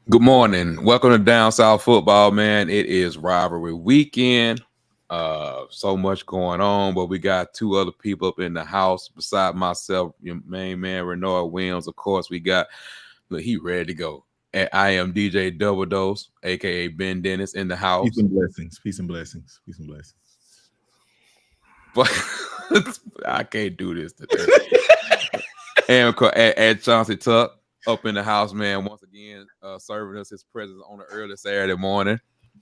Good morning. Welcome to Down South Football, man. It is rivalry weekend. So much going on, but we got two other people up in the house beside myself, your main man, Renard Williams. Of course, we got he ready to go. And I am DJ Double Dose, aka Ben Dennis, in the house. Peace and blessings. Peace and blessings. Peace and blessings. But I can't do this today. and Chauncey Tuck up in the house, man, once again, serving us his presence on an early Saturday morning.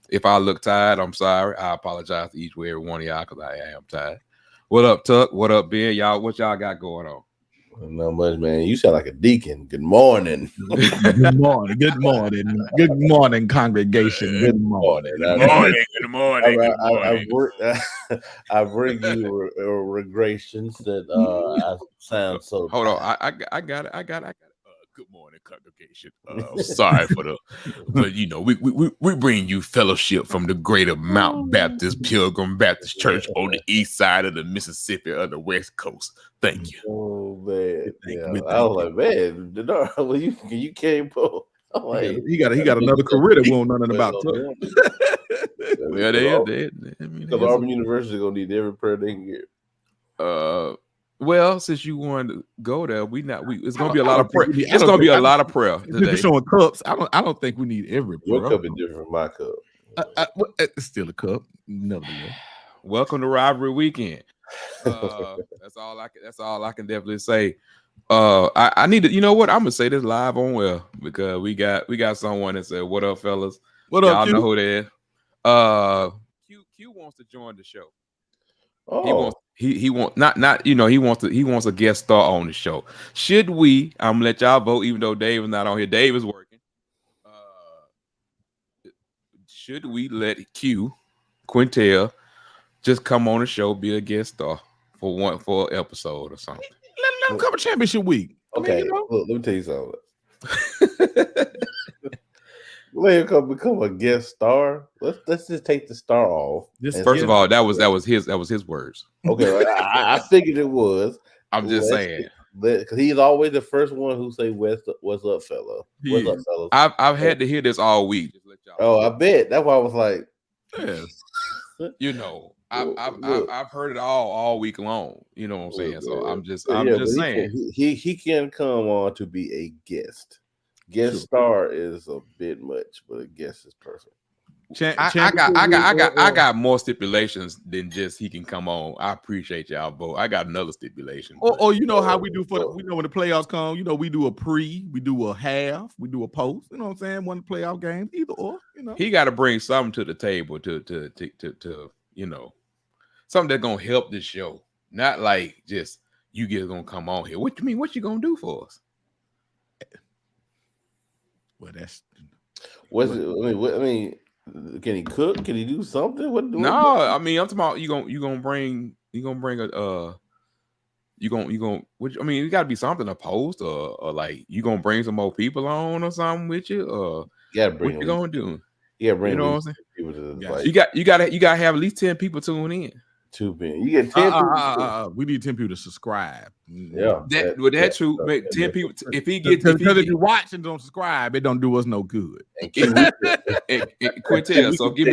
If I look tired, I'm sorry. I apologize to each and every one of y'all because I am tired. What up, Tuck? What up, Ben? Y'all, what y'all got going on? Not much, man. You sound like a deacon. Good morning. Good morning. Good morning. Good morning, congregation. Good morning. Good morning. Good morning. Good morning. I bring you regressions that I sound so. Hold on. I got it. Good morning, congregation. Sorry for but you know, we bring you fellowship from the Greater Mount Baptist Pilgrim Baptist Church on the east side of the Mississippi of the West Coast. Thank you. Oh man, I was like, man, well, you came pull. Like, he got another career that we don't know nothing about. Well, because Auburn University gonna need every prayer they can get. Well, since you wanted to go there, it's gonna be a lot of prayer. It's gonna be a lot of prayer today. If showing cups, I don't think we need every prayer. Your cup is different from my cup. It's still a cup. Nevertheless. Welcome to Rivalry Weekend. That's all I can definitely say. I need to. You know what? I'm gonna say this live on because we got someone that said, "What up, fellas? What up? Y'all know who that is." Q wants to join the show. Oh. He wants he wants a guest star on the show. Should we? I'm gonna let y'all vote, even though Dave is not on here. Dave is working. Should we let Quintel just come on the show, be a guest star for an episode or something? Let him cover championship week. Okay, look, let me tell you something. Let him become a guest star. Let's just take the star off. First of all, that was his words. Okay, I figured it was. I'm just saying because he's always the first one who say what's up, fella. What's up, fellas? I've had to hear this all week. Just let y'all I bet that's why I was like, you know, I've heard it all week long. You know what I'm saying? So I'm just saying he can come on to be a guest. Guest star is a bit much, but a guest is perfect. I got more stipulations than just he can come on. I appreciate y'all vote. I got another stipulation. Or you know how we do we know when the playoffs come, you know, we do a we do a half, we do a post, you know what I'm saying? One playoff game, either or, you know. He got to bring something to the table to you know, something that's gonna help this show. Not like just you guys gonna come on here. What you mean? What you gonna do for us? Well, that's I mean, can he cook? Can he do something? I mean, I'm talking about you gonna bring a I mean, it gotta be something to post or like you gonna bring some more people on or something with you or what you gonna do? Yeah, bring, you know what I'm saying? People to you gotta have at least 10 people tune in. 2 people. You get 10 people. We need 10 people to subscribe. Yeah, that's true. 10 people. If you watch and don't subscribe, it don't do us no good. And Quintel, so give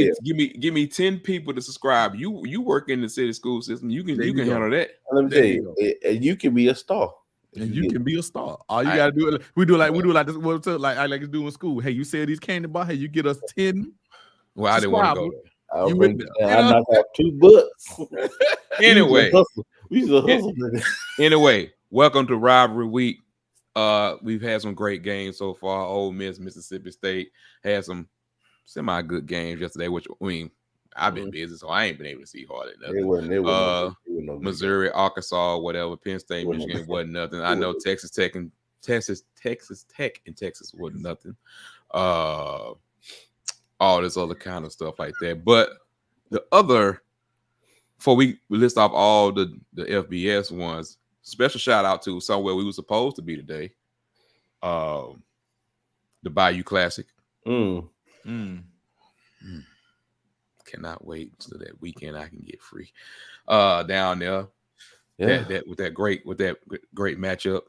me 10 people to subscribe. You work in the city school system. You can handle that. Let me tell you, you can be a star. And you can be a star. All you gotta do, we do like this. Like I like to do in school. Hey, you said these candy bar. Hey, you get us 10. Well, I didn't want to go there. I knock out 2 bucks. Anyway, we used to hustle. Anyway, welcome to Rivalry Week. We've had some great games so far. Ole Miss, Mississippi State had some semi-good games yesterday, which I mean, I've been busy, so I ain't been able to see hardly nothing. Missouri, Arkansas, whatever. Penn State, Michigan wasn't nothing. I know Texas Tech and Texas wasn't nothing. All this other kind of stuff like that. But the other, before we list off all the FBS ones, special shout out to somewhere we were supposed to be today. The Bayou Classic. Cannot wait until that weekend I can get free. Down there. Yeah. That great matchup.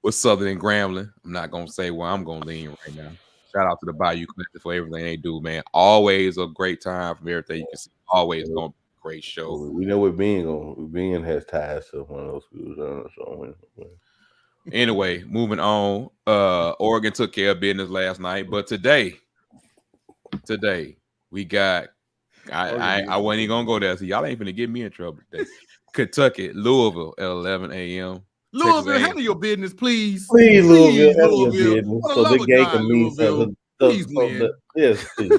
with Southern and Grambling. I'm not gonna say where I'm gonna lean right now. Shout out to the Bayou Collective for everything they do, man. Always a great time from everything you can see. Always gonna be a great show. We know what being has ties to one of those schools. Anyway, moving on. Oregon took care of business last night, but today we got. I wasn't even gonna go there. So y'all ain't gonna get me in trouble today. Kentucky, Louisville at 11 a.m. Louisville, handle your business, please. Please, Louisville, handle your business. So the game can mean something. Please win. Yes, please.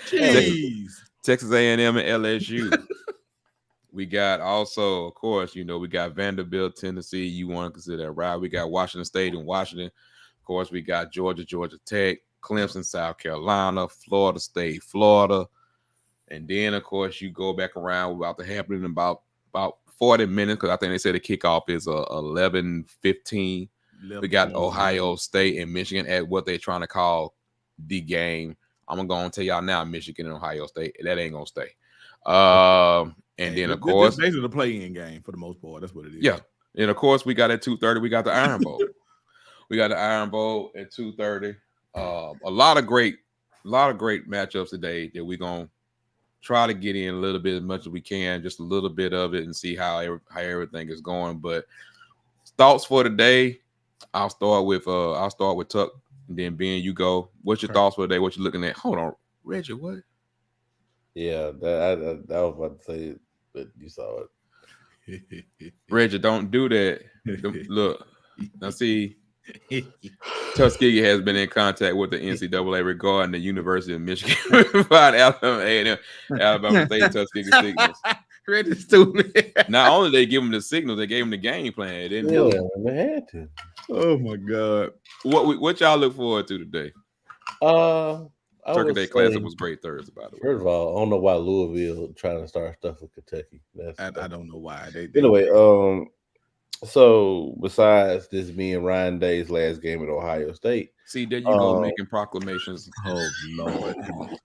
Jeez. Texas A&M and LSU. We got also, of course, we got Vanderbilt, Tennessee. You want to consider that, right? We got Washington State and Washington. Of course, we got Georgia Tech, Clemson, South Carolina, Florida State, Florida. And then, of course, you go back around. We're about to happen in about 40 minutes because I think they said the kickoff is 11:15. We got Ohio State and Michigan at what they're trying to call the game. I'm going to tell y'all now, Michigan and Ohio State, that ain't going to stay. And then, of course, this basically the play-in game for the most part. That's what it is. Yeah. And, of course, we got at 2:30, we got the Iron Bowl. We got the Iron Bowl at 2:30. A lot of great matchups today that we're going to try to get in a little bit as much as we can, just a little bit of it, and see how everything is going. But thoughts for today, I'll start with Tuck, and then Ben, you go. What's your thoughts for today? What you looking at? Hold on, Reggie, what? Yeah, that I was about to say it, but you saw it. Reggie, don't do that. Look, now see, Tuskegee has been in contact with the NCAA regarding the University of Michigan provide Alabama State Tuskegee signals. Reggie stupid. Not only they give them the signals, they gave them the game plan. It didn't help. They had to. Oh my God! What y'all look forward to today? Turkey Day Classic was great Thursday, by the way. First of all, I don't know why Louisville trying to start stuff with Kentucky. I don't know why. Anyway, so besides this being Ryan Day's last game at Ohio State, see, there you go making proclamations. Oh Lord,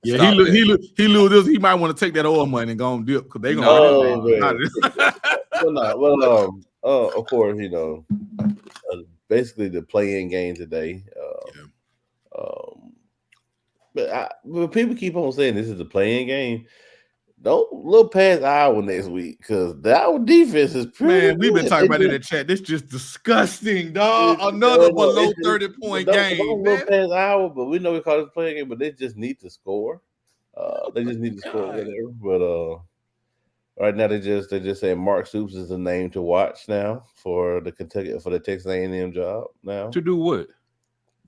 yeah, he loses. He might want to take that oil money and go and dip because they gonna. Of course, basically the play-in game today. But people keep on saying this is the play-in game. Don't look past Iowa next week because the Iowa defense is pretty. Man, we've been talking about it in the chat. This is just disgusting, dog. Another below 30-point game. Don't look past Iowa, but we know we call it a play-in game, but they just need to score. They just need to score whatever. But right now they just say Mark Stoops is the name to watch now for the Texas A&M job now. To do what?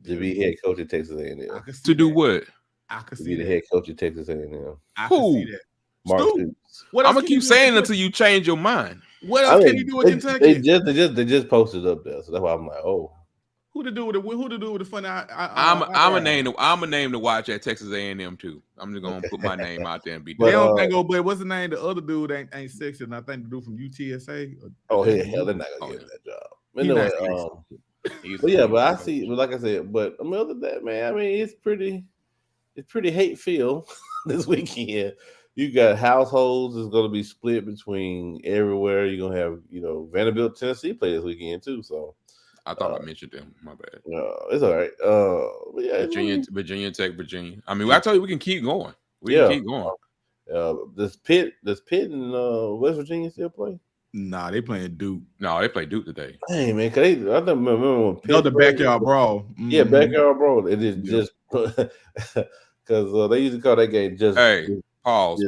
To be head coach at Texas A&M. To do what? I can see be the head coach at Texas A&M. I can see that. Mark Stoops. I'm gonna keep saying until you change your mind. What else can you do with Kentucky? They just posted up there, so that's why I'm like, oh. Who to do with the funny? I'm a name to watch at Texas A&M too. I'm just gonna put my name out there and be. They don't think. But what's the name? The other dude ain't sexy, and I think the dude from UTSA. Hell, they're not gonna get that job. Anyway, but I see. But like I said, but other than that, man, I mean, it's pretty hate filled this weekend. You got households is going to be split between everywhere. You're going to have, Vanderbilt, Tennessee play this weekend too. So I thought I mentioned them. My bad. It's all right. But yeah, Virginia Tech, Virginia. I mean, I tell you, we can keep going. We can keep going. Does Pitt and West Virginia still play? Nah, they playing Duke. No, they play Duke today. Hey man, I don't remember when Pitt the backyard brawl. Mm-hmm. Yeah, backyard brawl. It is just because they used to call that game just. Hey. Pause.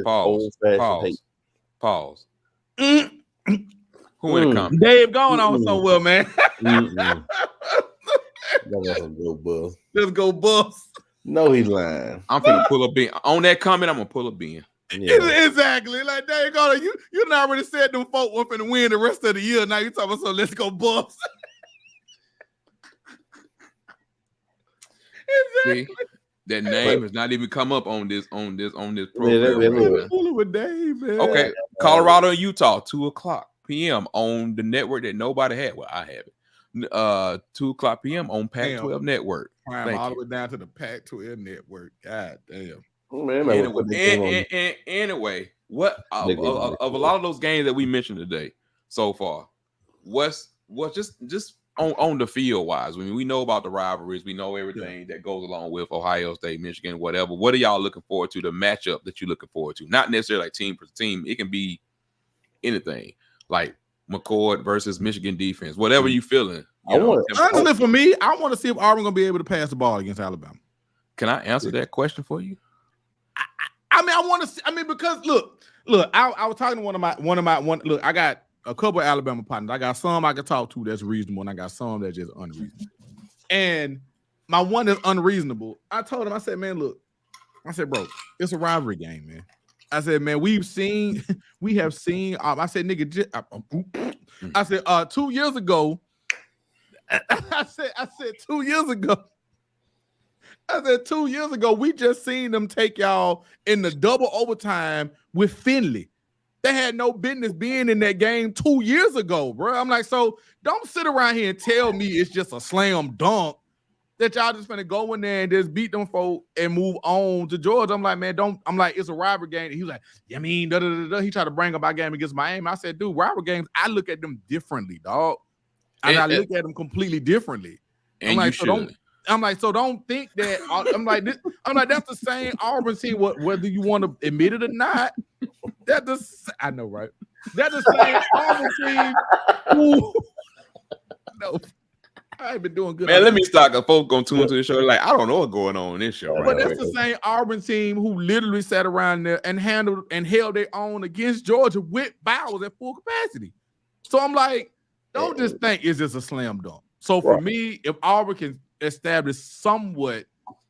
Who in the comments? Dave going on somewhere, man. Let's go Buffs. No, he's lying. I'm gonna pull up Ben. On that comment, I'm gonna pull up Ben. Yeah. Exactly. Like Dave going, you already said them folk were finna win the rest of the year. Now you talking about so let's go Buffs. Exactly. See? That name has not even come up on this program. With Dave, man. Okay, Colorado and Utah, 2:00 p.m. on the network that nobody had. Well, I have it. 2:00 p.m. on Pac-12 network. All the way down to the Pac-12 network. God damn. Anyway, what of a lot of those games that we mentioned today so far? What's just on the field wise. I mean, we know about the rivalries. We know everything that goes along with Ohio State, Michigan, whatever. What are y'all looking forward to? The matchup that you're looking forward to? Not necessarily like team for team. It can be anything like McCord versus Michigan defense. Whatever you feeling. Honestly, for me, I want to see if Auburn gonna be able to pass the ball against Alabama. Can I answer that question for you? I mean, I want to see. I mean, because look. I was talking to one of my. Look, I got a couple of Alabama partners. I got some I can talk to that's reasonable, and I got some that's just unreasonable. And my one that's unreasonable, I told him, I said, man, look, I said, bro, it's a rivalry game, man. I said, man, we have seen. I said, nigga, I said, 2 years ago. I said 2 years ago. I said 2 years ago, we just seen them take y'all in the double overtime with Finley. They had no business being in that game 2 years ago, bro. I'm like, so don't sit around here and tell me it's just a slam dunk that y'all just gonna go in there and just beat them folk and move on to Georgia. I'm like, man, I'm like, it's a rivalry game. And he was like, yeah, I mean, he tried to bring up our game against Miami. I said, dude, rivalry games, I look at them differently, dog. And I look at them completely differently. And like, so don't think that that's the same Auburn team, whether you want to admit it or not. I know, right? That's the same Auburn team who no, I ain't been doing good. Man, let me stop. Folks gonna tune into the show. Like, I don't know what's going on in this show. But that's the same Auburn team who literally sat around there and handled and held their own against Georgia with Bowers at full capacity. So I'm like, don't just think it's just a slam dunk. So for me, if Auburn can establish somewhat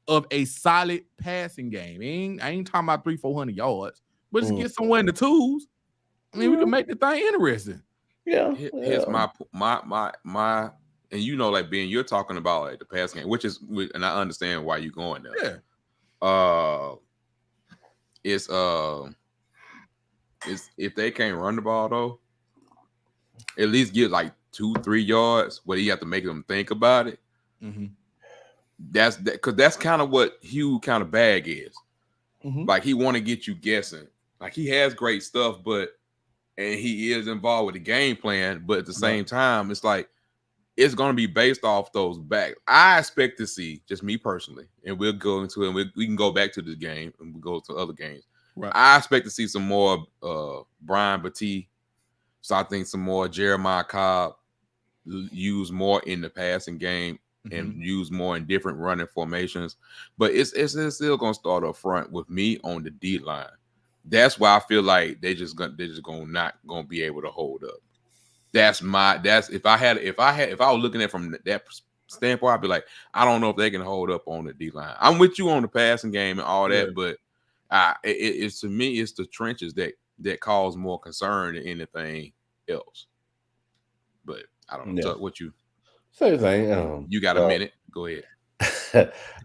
of a solid passing game, I ain't talking about 300-400 yards, but just get somewhere in the twos. I mean, we can make the thing interesting. Yeah. Here's my and you know, like Ben, you're talking about like the passing game, and I understand why you're going there. Yeah. It's if they can't run the ball though, at least get like 2-3 yards where you have to make them think about it. Mm-hmm. That's because that's kind of what Hugh kind of bag is. Mm-hmm. Like he want to get you guessing. Like he has great stuff, and he is involved with the game plan, but at the same time, it's like it's going to be based off those back. I expect to see, just me personally, and we'll go into it. And we can go back to the game and we'll go to other games. Right. I expect to see some more Brian Battie. So I think some more Jeremiah Cobb used more in the passing game and used more in different running formations. But it's still gonna start up front with me on the D line. That's why I feel like they're just not gonna be able to hold up. If I was looking at it from that standpoint, I'd be like, I don't know if they can hold up on the D line. I'm with you on the passing game and all that, but it's to me, it's the trenches that cause more concern than anything else. But I don't know what you. Same thing. You got a minute? Go ahead.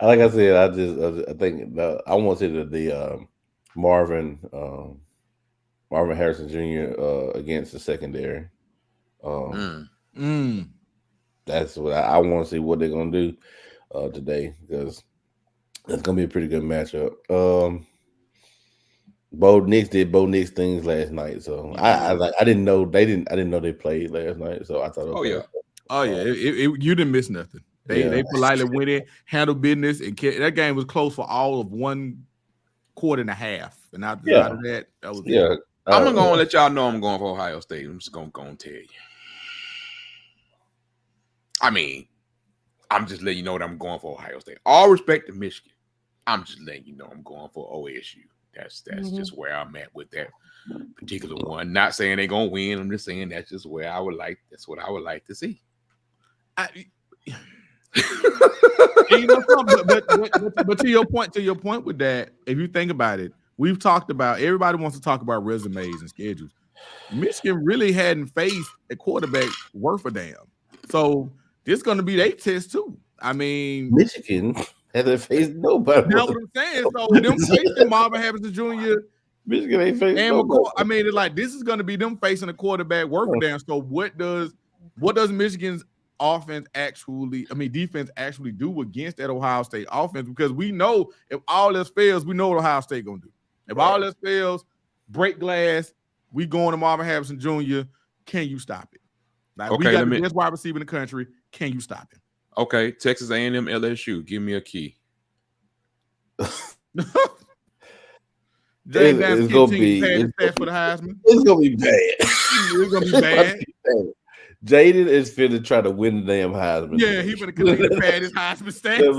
Like I said, I think I want to see the Marvin Harrison Jr. Against the secondary. That's what I want to see what they're gonna do today, because that's gonna be a pretty good matchup. Bo Nix did Bo Nix things last night, so I didn't know they played last night, so I thought. You didn't miss nothing. They politely went in, handled business, and that game was close for all of 1 quarter and a half. And after that was it. I'm gonna let y'all know I'm going for Ohio State. I'm just gonna tell you. I mean, I'm just letting you know that I'm going for Ohio State. All respect to Michigan, I'm just letting you know I'm going for OSU. That's just where I'm at with that particular one. Not saying they're gonna win. I'm just saying that's just where that's what I would like to see. You know something, but to your point with that, if you think about it, we've talked about, everybody wants to talk about resumes and schedules. Michigan really hadn't faced a quarterback worth a damn. So this is going to be their test too. I mean, Michigan hasn't faced nobody. You know what I'm saying? So them facing Marvin Harrison Jr. Michigan ain't facing nobody. I mean, like, this is going to be them facing a quarterback worth a damn. So what does Michigan's defense actually do against that Ohio State offense? Because we know if all else fails, we know what Ohio State gonna do. If all else fails, break glass, we going to Marvin Harrison Jr. Can you stop it? Like, we got the best wide receiver in the country. can you stop him? Okay, Texas A&M, LSU. Give me a key. It's gonna be for the Heisman. It's gonna be bad. It's gonna be bad. Jaden is finna try to win the damn Heisman. Yeah, he finna continue to pad his Heisman stats.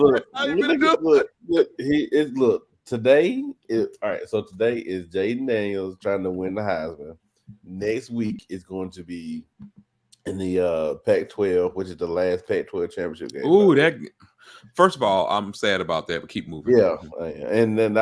Look, today is all right. So today is Jaden Daniels trying to win the Heisman. Next week is going to be in the Pac-12, which is the last Pac-12 championship game. Ooh, first of all, I'm sad about that, but keep moving. Yeah, and then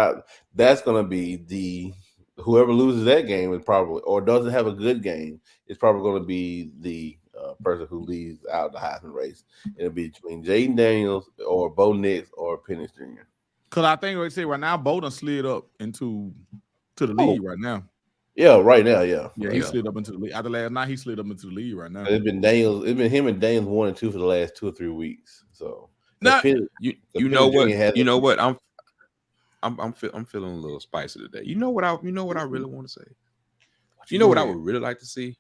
that's gonna be whoever loses that game is probably, or doesn't have a good game, is probably going to be the person who leads out the Heisman race. It'll be between Jaden Daniels or Bo Nix or Penix Jr. Because I think we say right now, Bo done slid up to the league right now. Yeah, right now, yeah. He slid up into the league. After last night, he slid up into the league right now. It's been him and Daniels 1 and 2 for the last 2 or 3 weeks. So you know what? I'm feeling a little spicy today. You know what I really want to say? You know what I would really like to see?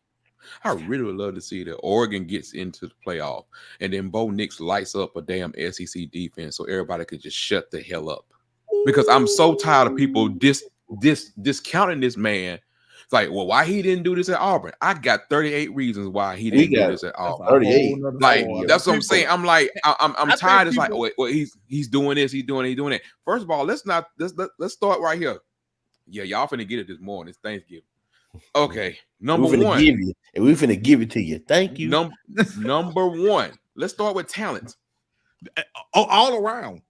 I really would love to see that Oregon gets into the playoff and then Bo Nix lights up a damn SEC defense so everybody could just shut the hell up. Because I'm so tired of people discounting this man. It's like, well, why he didn't do this at Auburn? I got 38 reasons why he didn't do this at Auburn. 38. Like, that's what I'm saying. I'm like, I'm tired. It's like, oh, wait, he's doing this, he's doing that. First of all, let's start right here. Yeah, y'all finna get it this morning. It's Thanksgiving. Okay, number one. We finna give it to you. Thank you. Number one. Let's start with talent. All around.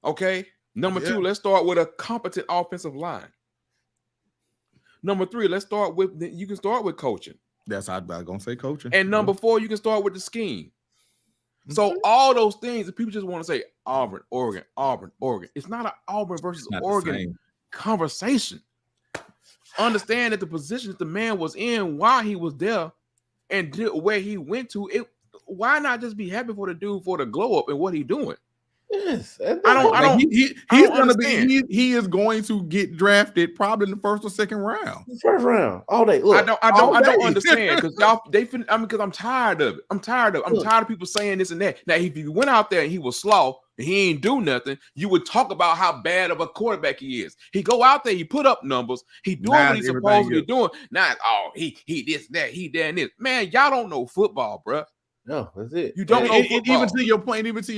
Okay. Number two, let's start with a competent offensive line. Number three, you can start with coaching. That's how I'm gonna say coaching. And number four, you can start with the scheme. So all those things that people just want to say Auburn, Oregon. It's not an Auburn versus Oregon conversation. Understand that the position that the man was in while he was there and where he went to it. Why not just be happy for the dude for the glow up and what he's doing? Yes, he is going to get drafted probably in the first or second round. First round, all day. Look, I don't understand because because I'm tired of it. I'm tired of people saying this and that. Now, if you went out there and he was slow and he ain't do nothing, you would talk about how bad of a quarterback he is. He go out there, he put up numbers, he doing what he's supposed to be doing. Now, he this, that, he that, and this. Man, y'all don't know football, bro. No, that's it. You don't know football. Even to your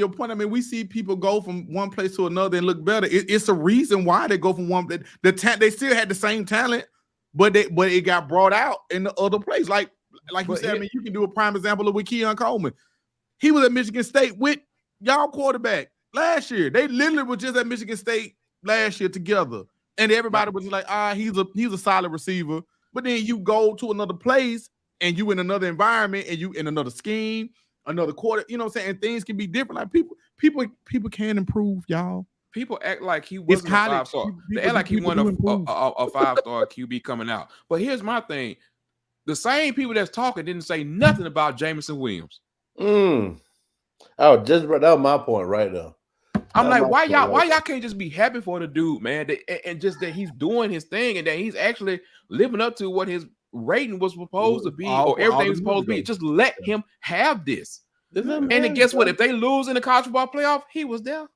point, I mean, we see people go from one place to another and look better. It's a reason why they go from one. They still had the same talent, but it got brought out in the other place. Like you said, I mean, you can do a prime example with Keon Coleman. He was at Michigan State with y'all quarterback last year. They literally were just at Michigan State last year together, and everybody was like, he's a solid receiver. But then you go to another place. And you in another environment, and you in another scheme, another quarter, you know what I'm saying? And things can be different. Like people can improve, y'all. People act like he wasn't a 5-star. They act like he wasn't a 5-star QB coming out. But here's my thing: the same people that's talking didn't say nothing about Jameson Williams. Oh, that was my point right now. I'm like, why y'all can't just be happy for the dude, man? And just that he's doing his thing and that he's actually living up to what his rating was supposed to be, or everything was supposed to be. Just let him have this. And then guess what? If they lose in the college football playoff, he was there.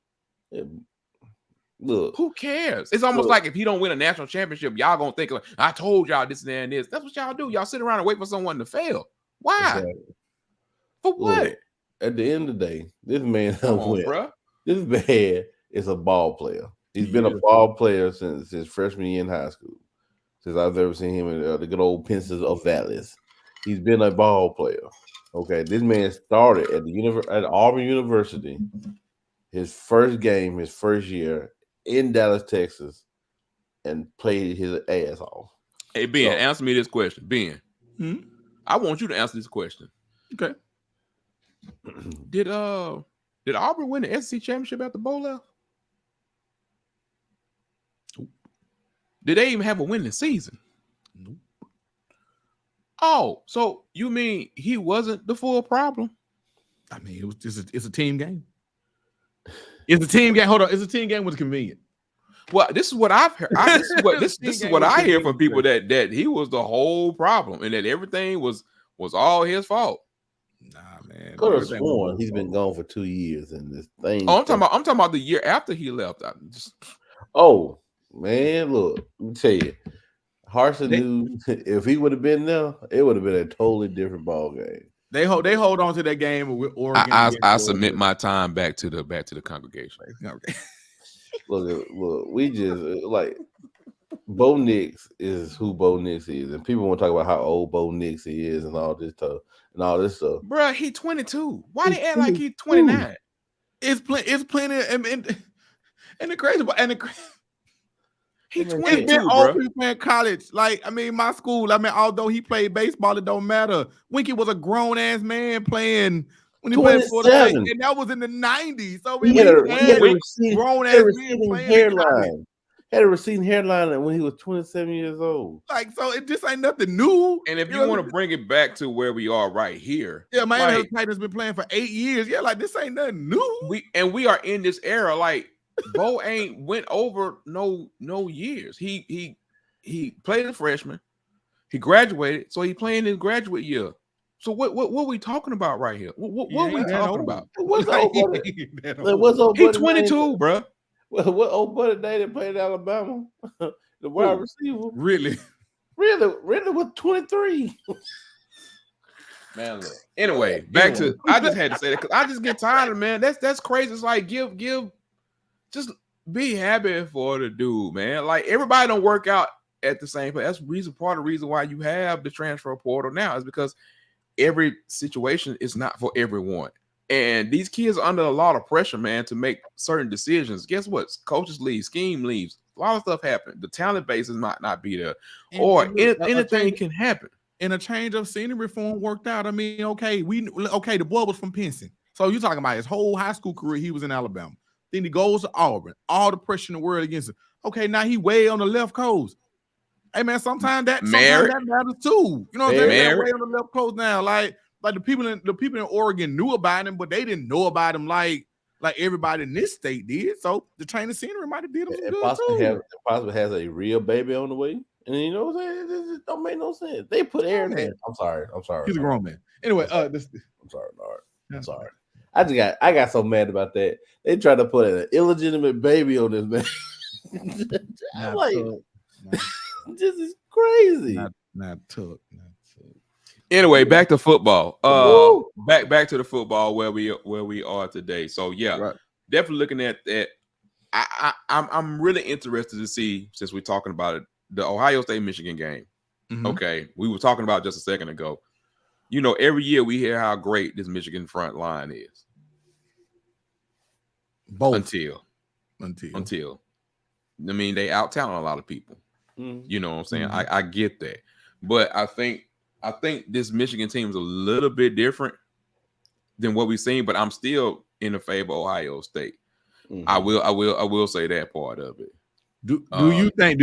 Look, who cares? It's almost like if he don't win a national championship, y'all gonna think, I told y'all this and this. That's what y'all do. Y'all sit around and wait for someone to fail. Why? Exactly. For what? Look, at the end of the day, this man this man is a ball player. He's been a ball player since his freshman year in high school. Since I've ever seen him in the good old Pincers of Valleys. He's been a ball player. Okay, this man started at Auburn University, his first game, his first year in Dallas, Texas, and played his ass off. Hey, Ben, answer me this question. Ben, I want you to answer this question. Okay. Did Auburn win the SEC championship at the bowl left? Did they even have a winning season? Nope. Oh, so you mean he wasn't the full problem? I mean, it's a team game. It's a team game. Hold on, it's a team game was convenient. Well, this is what I've heard. This is what I hear from people that he was the whole problem and that everything was all his fault. Nah, man. man. Could have sworn he's been gone for 2 years and this thing. Oh, I'm talking about the year after he left. Oh man, look, let me tell you, Harsin knew if he would have been there, it would have been a totally different ball game. They hold on to that game with Oregon. I submit my time back to the congregation. Look, we just like Bo Nix is who Bo Nix is, and people want to talk about how old Bo Nix is and all this stuff. Bro, he 22. Why they act like he's 29? It's plenty, and the crazy, he's 22, it's been bro. all people playing college. Like, I mean, my school. I mean, although he played baseball, it don't matter. Winky was a grown ass man playing when he played for the State, and that was in the 90s. So he had a grown ass man playing hairline. Had a receding hairline when he was 27 years old. Like, so it just ain't nothing new. And if you want to bring it back to where we are right here, Miami Titans been playing for 8 years. Yeah, like this ain't nothing new. We are in this era. Like Bo ain't went over no years. He played as a freshman. He graduated, so he playing his graduate year. So what are we talking about right here? What are we talking about? What's old He's 22, bro. Well, what old buddy Daddy played Alabama? The wide receiver. Really was 23. Man, look. Anyway, back to I just had to say that because I just get tired of man. That's crazy. It's like just be happy for the dude, man. Like everybody don't work out at the same place. That's part of the reason why you have the transfer portal now is because every situation is not for everyone. And these kids are under a lot of pressure, man, to make certain decisions. Guess what? Coaches leave, scheme leaves. A lot of stuff happens. The talent base is not be there. Anything can happen. And a change of scenery for him worked out. I mean, the boy was from Pinson. So you're talking about his whole high school career, he was in Alabama. Then he goes to Auburn. All the pressure in the world against him. Okay, now he way on the left coast. Hey, man, sometimes that matters too. You know what I'm saying? Way on the left coast now. Like the people in Oregon knew about him, but they didn't know about him like everybody in this state did. So the change of scenery might have did him good too. Possibly has a real baby on the way. And you know what I'm saying? It don't make no sense. They put Aaron in. I'm sorry. He's a grown man. Anyway, I'm sorry, Lord. I'm sorry. I got so mad about that. They tried to put an illegitimate baby on this man. I'm like, this is crazy. Not took. Anyway, back to football. Back to the football where we are today. So definitely looking at that. I'm really interested to see, since we're talking about it, the Ohio State Michigan game. Mm-hmm. Okay, we were talking about just a second ago. You know, every year we hear how great this Michigan front line is. Until I mean, they out talent a lot of people. Mm-hmm. You know what I'm saying? Mm-hmm. I get that, but I think this Michigan team is a little bit different than what we've seen. But I'm still in the favor of Ohio State. Mm-hmm. I will say that part of it. Do you think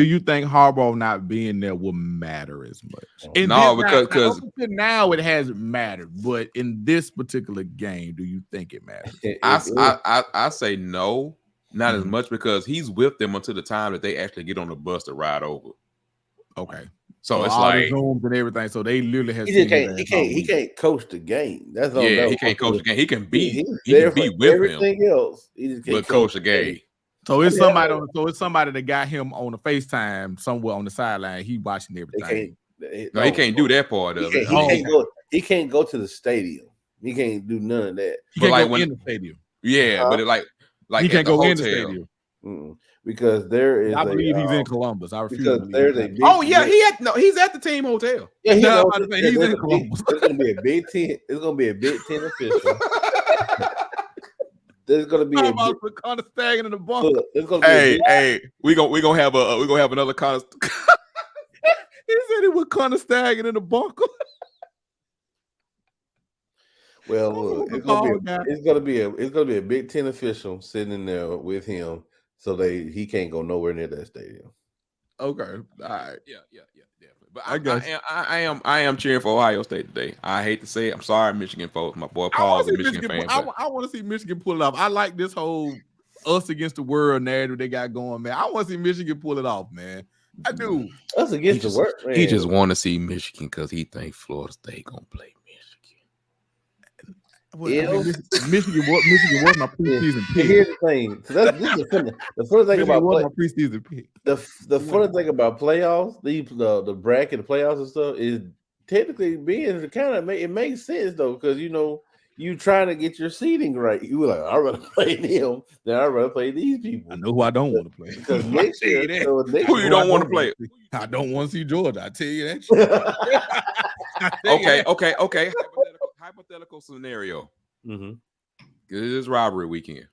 Harbaugh not being there will matter as much? Because now it hasn't mattered, but in this particular game, do you think it matters? I say no, not as much, because he's with them until the time that they actually get on the bus to ride over. Okay, so it's all like the Zooms and everything. So they literally have. He can't coach the game. That's all. Yeah, he can't coach the game. He can be with everything else. He just can't coach the game. So it's somebody that got him on the FaceTime somewhere on the sideline. He watching everything. He can't do that part of it. He can't go to the stadium. He can't do none of that. He can't go in the stadium. Yeah, but like he can't go in the stadium. Mm-mm. Because there is. I believe he's in Columbus. I refuse. Because there's a. He's at the team hotel. Yeah, he's in Columbus. It's gonna be a Big Ten. It's gonna be a Big Ten official. There's gonna be a Connor Stagging in the bunker. We gonna have another Connor. He said it was Connor Stagging in the bunker. Well, it's gonna be a Big Ten official sitting in there with him, so he can't go nowhere near that stadium. Okay, all right, yeah, definitely. But I am cheering for Ohio State today. I hate to say it. I'm sorry, Michigan folks. My boy Paul is a Michigan fan. I want to see Michigan pull it off. I like this whole us against the world narrative they got going, man. I want to see Michigan pull it off, man. I do. Us against the world. Man. He just want to see Michigan because he thinks Florida State gonna play Michigan. Michigan was my preseason pick. Here's the thing. So this is the funny thing about my preseason pick. The funny thing about playoffs, the bracket, the playoffs and stuff is technically being kind of it makes sense though, because you trying to get your seating right. You were like, I'd rather play them than I'd rather play these people. I know who I don't want to play. Because next year, who you don't want to play? I don't want to see Georgia. I tell you that. Okay. Hypothetical scenario. Mm-hmm. This is rivalry weekend.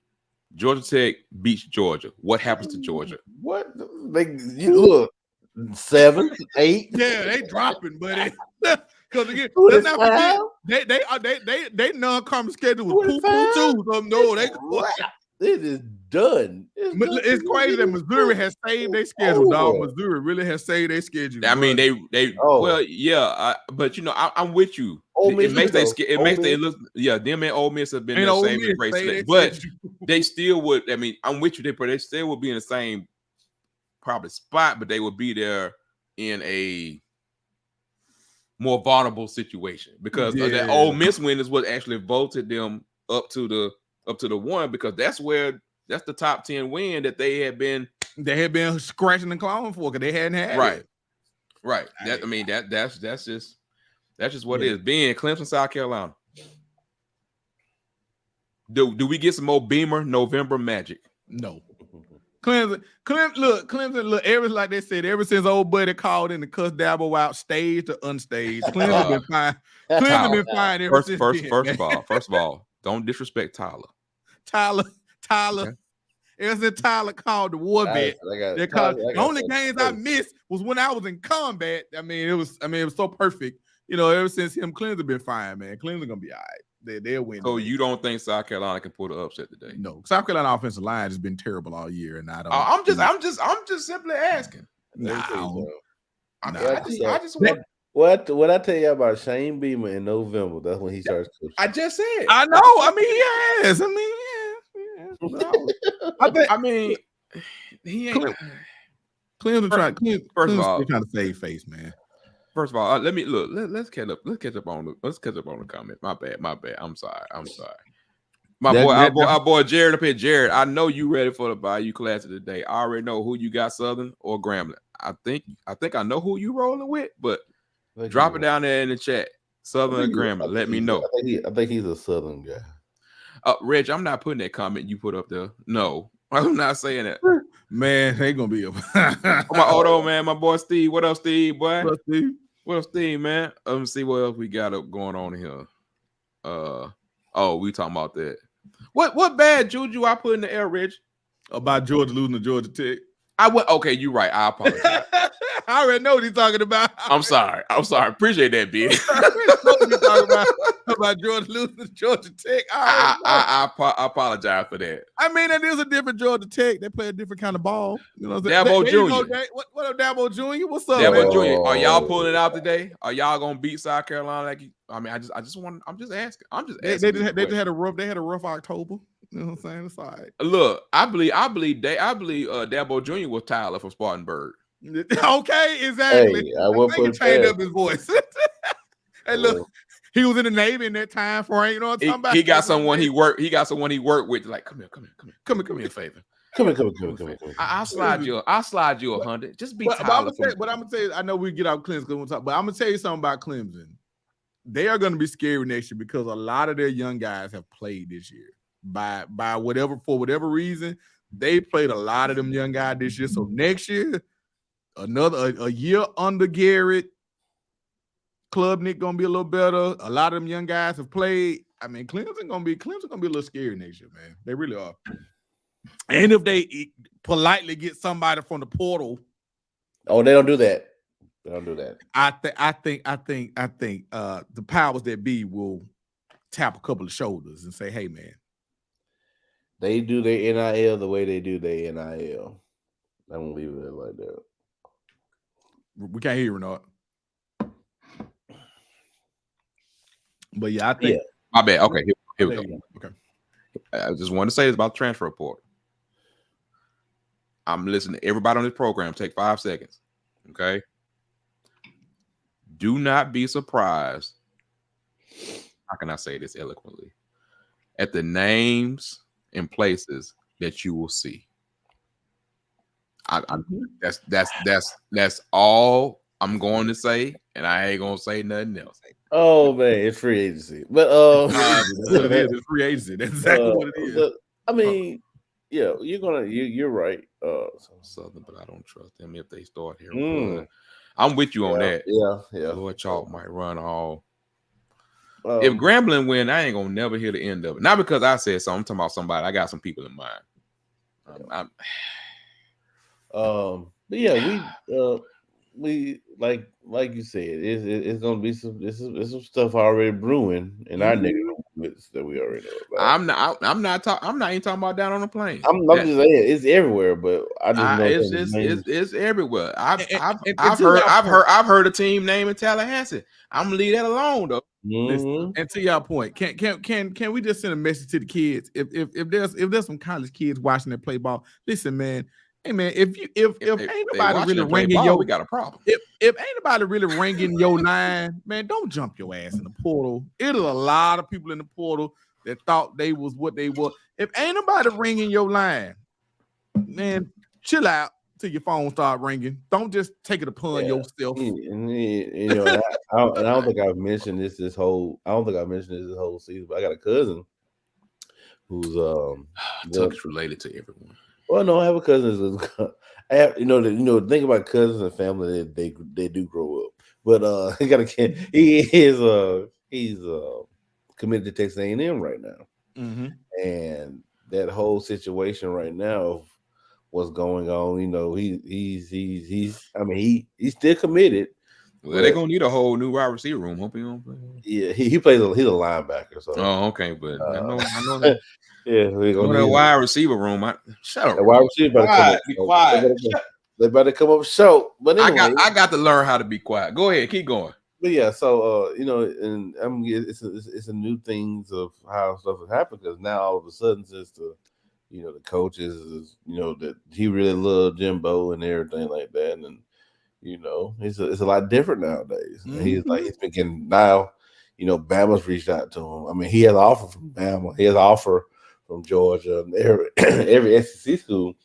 Georgia Tech beats Georgia. What happens to Georgia? What? Look, 7, 8. Yeah, they dropping, buddy. Because again, let's not forget they non-conference schedule was poo too. So no, it is done. It's crazy that Missouri has saved their schedule, dog. Missouri really has saved their schedule. I mean, well, yeah, but I'm with you. It makes it look, them and Ole Miss have been the same race, but they still would. I mean, I'm with you. They still would be in the same probably spot, but they would be there in a more vulnerable situation because that Ole Miss win is what actually voted them up to the one, because that's the top 10 win that they had been scratching and clawing for, because they hadn't had right. That's just what it is. Being Clemson, South Carolina. Do we get some more Beamer November magic? No. Clemson, look, like they said, ever since old buddy called in to cuss Dabo out, staged or unstaged, Clemson been fine. Clemson been fine ever since. First of all, don't disrespect Tyler. Tyler. Ever since Tyler called the war vet, the only games I missed was when I was in combat. I mean, it was so perfect. Ever since him, Clemson been fine, man. Clemson gonna be all right. They'll win. So you don't think South Carolina can pull the upset today? No, South Carolina offensive line has been terrible all year, and I don't. I'm just simply asking. I just want. What I tell you about Shane Beamer in November? That's when he starts coaching. I just said. I know. I mean, he has. He ain't. Clemson trying to save face, man. First of all, let's catch up on the comment. My bad. I'm sorry. Our boy Jared up here. Jared, I know you ready for the Bayou Classic today. I already know who you got, Southern or Grambling. I think I know who you rolling with, but drop it down there in the chat. Southern or Grambling. Let me know. I think he's a Southern guy. Reg, I'm not putting that comment you put up there. No, I'm not saying that. Man, they gonna be my old man, my boy Steve. What up, Steve? Boy, what up, Steve, man? Let me see what else we got up going on here. We talking about that. What bad juju I put in the air, Reg? About Georgia losing to Georgia Tech. Okay, you're right. I apologize. I already know what he's talking about. I'm sorry. Appreciate that, B. about Georgia losing to Georgia Tech. I apologize for that. I mean, it is a different Georgia Tech. They play a different kind of ball. You know what I'm saying? Dabo Jr. What up, Dabo Jr.? What's up, Dabo Jr.? Are y'all pulling it out today? Are y'all gonna beat South Carolina? I'm just asking. They just had a rough October. You know what I'm saying? It's all right. Look, I believe Dabo Jr. was Tyler from Spartanburg. Okay, exactly. Hey, I will put change up his voice. Hey, look, he was in the Navy in that time frame. You know what I'm talking about? He got someone he worked with. Like, come here, favor. Come here. I'll slide you 100. Just be Tyler. But I'm gonna tell you, I know we get out Clemson, but I'm gonna tell you something about Clemson. They are gonna be scary next year because a lot of their young guys have played this year. For whatever reason, they played a lot of them young guys this year. So next year, a year under Garrett, Klubnik gonna be a little better. A lot of them young guys have played. I mean, Clemson gonna be a little scary next year, man. They really are. And if they politely get somebody from the portal, they don't do that. I think the powers that be will tap a couple of shoulders and say, "Hey, man." They do their NIL the way they do their NIL. I'm gonna leave it like that. We can't hear Renard. But yeah, I think my bad. Okay, here we go. Okay. I just want to say this about the transfer report. I'm listening to everybody on this program. Take 5 seconds. Okay. Do not be surprised. How can I say this eloquently? at the names and places that you will see. That's all I'm going to say, and I ain't gonna say nothing else. Oh man, it's free agency, but that's what it is. It's free agency. That's exactly what it is. I mean, yeah, you're right. Southern, but I don't trust them if they start here. I'm with you on that. Yeah. Lord Chalk might run all. If Grambling win, I ain't gonna never hear the end of it. Not because I said so. I'm talking about somebody. I got some people in mind. But yeah, we like you said, it's gonna be some stuff already brewing in our neighborhoods that we already know about. I'm not even talking about down on the plains. I'm just saying it's everywhere, but I just know it's everywhere. I've heard a team name in Tallahassee. I'm gonna leave that alone though. Listen, and to your point, can we just send a message to the kids? If there's some college kids watching that play ball, listen, man. Hey man, if ain't nobody really ringing we got a problem. If ain't nobody really ringing your line, man, don't jump your ass in the portal. It is a lot of people in the portal that thought they was what they were. If ain't nobody ringing your line, man, chill out till your phone start ringing. Don't just take it upon yourself. I don't think I've mentioned this whole season, but I got a cousin who's Tuck's related to everyone. Well, no, I have a cousin. I have, the thing about cousins and family, they do grow up. But he's committed to Texas A&M right now, and that whole situation right now of what's going on, he's still committed. Well, they're gonna need a whole new wide receiver room. Hope he don't play. Yeah, he plays. He's a linebacker. So. Oh, okay, but I know that. Yeah, we're gonna need a wide receiver room. Shut up. The wide receiver be quiet. They better come up short. But anyway, I got to learn how to be quiet. Go ahead, keep going. But yeah, so and it's a new things of how stuff has happened because now all of a sudden, since the coaches that he really loved Jimbo and everything like that, and it's a lot different nowadays. And he's been getting now. Bama's reached out to him. I mean, he has an offer from Bama. He has an offer from Georgia, and every SEC school,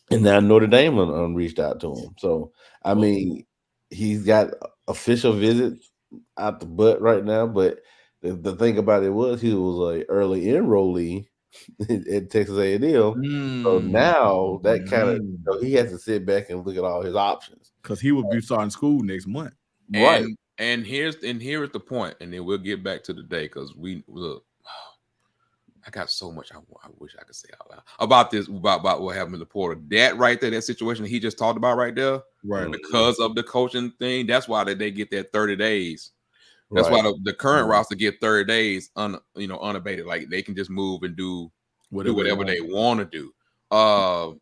and now Notre Dame reached out to him. So, I mean, he's got official visits out the butt right now. But the thing about it was he was an early enrollee at Texas A&M. So now that kind of he has to sit back and look at all his options because he will be starting school next month, right? And here's the point, and then we'll get back to the day because we look. I got so much I wish I could say out loud about this, about what happened in the portal. That right there, that situation that he just talked about right there, right? Because of the coaching thing, that's why they get that 30 days. That's why the current roster get 30 days unabated. Like they can just move and do whatever they want to do. Let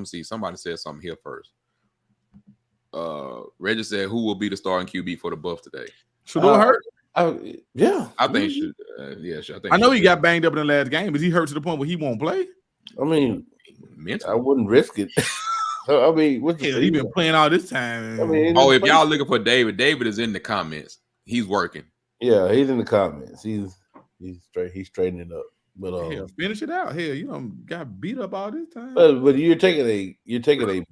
me see. Somebody said something here first. Reggie said, "Who will be the starting QB for the Buffs today?" Shador hurt. Yeah, I think should. I know he got banged up in the last game, but he hurt to the point where he won't play. I mean, I wouldn't risk it. I mean, he been playing all this time. I mean, if y'all looking for David is in the comments. He's working. Yeah, he's in the comments. He's straightening up. But finish it out. Hell, you got beat up all this time. But you're taking a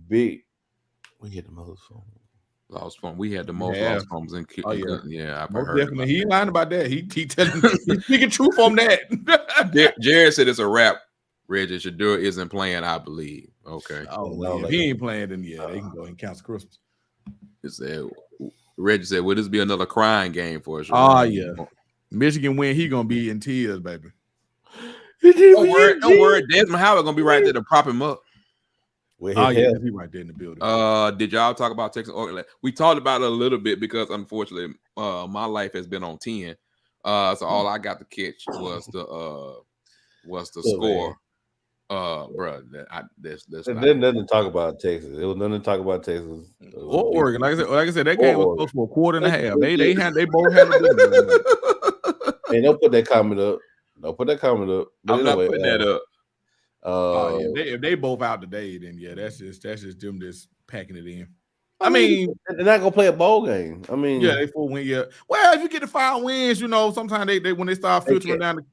big. We had the most fun. Lost fun. We had the most lost fumbles in. I've heard. Definitely, he ain't lying about that. He's speaking truth on that. Jared said it's a wrap. Reggie Shador isn't playing, I believe. Okay. If he ain't playing, then they can go and count Christmas. Reggie said, "Will this be another crying game for us?" Oh yeah, Michigan win. He gonna be in tears, baby. Don't worry. Desmond Howard gonna be right there to prop him up. He right there in the building. Did y'all talk about Texas Oakland? We talked about it a little bit because unfortunately, my life has been on 10. So all I got to catch was the score. Bro, there's nothing to talk about Texas. It was nothing to talk about Texas or Oregon. Like I said, that game was close for a quarter and a half. They both had to do. Hey, don't put that comment up. Don't put that comment up. But I'm not putting that up. If they both out today, then that's just them just packing it in. I mean, they're not gonna play a bowl game. I mean, they 4 win. Yeah. Well, if you get the 5 wins, sometimes they when they start filtering down.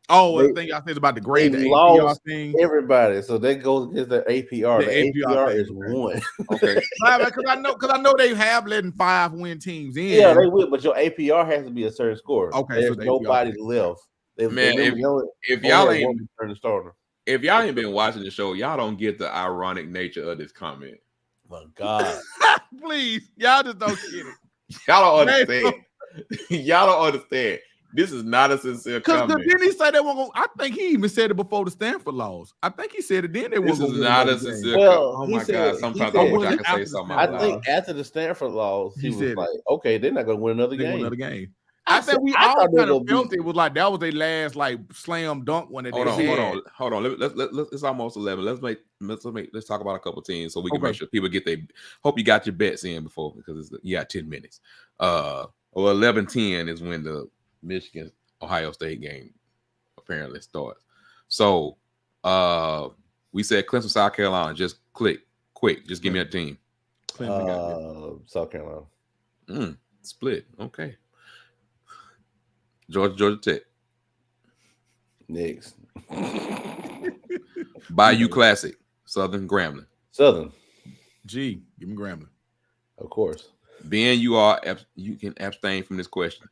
Oh, the thing I said about the grade, the APR thing. Everybody, so that goes against the APR. The APR is 1. Okay, because I know they have letting 5 win teams in. Yeah, they will, but your APR has to be a certain score. Okay, there's so nobody left. Man, if y'all ain't starter. If y'all ain't been watching the show, y'all don't get the ironic nature of this comment. My God, please, y'all just don't get it. Y'all don't understand. Y'all don't understand. This is not a sincere comment. Because didn't he say they won't go? I think he even said it before the Stanford loss. I think he said it then. They won't go. This is not a sincere comment. Oh my God! Sometimes I wish I could say something. I think after the Stanford loss, he was like, "Okay, they're not going to win another game." I think we all kind of felt it was like that was their last like slam dunk one. Hold on. Let's it's almost 11. Let's talk about a couple teams so we can make sure people get their. Hope you got your bets in before because you got 10 minutes. 11-10 is when the Michigan Ohio State game apparently starts. So we said Clemson, South Carolina. Just quick. Just give me a team. South Carolina. Split. Okay. Georgia Tech. Next. Bayou Classic. Southern Grambling. Southern. G. Give me Grambling. Of course. Ben, you can abstain from this question.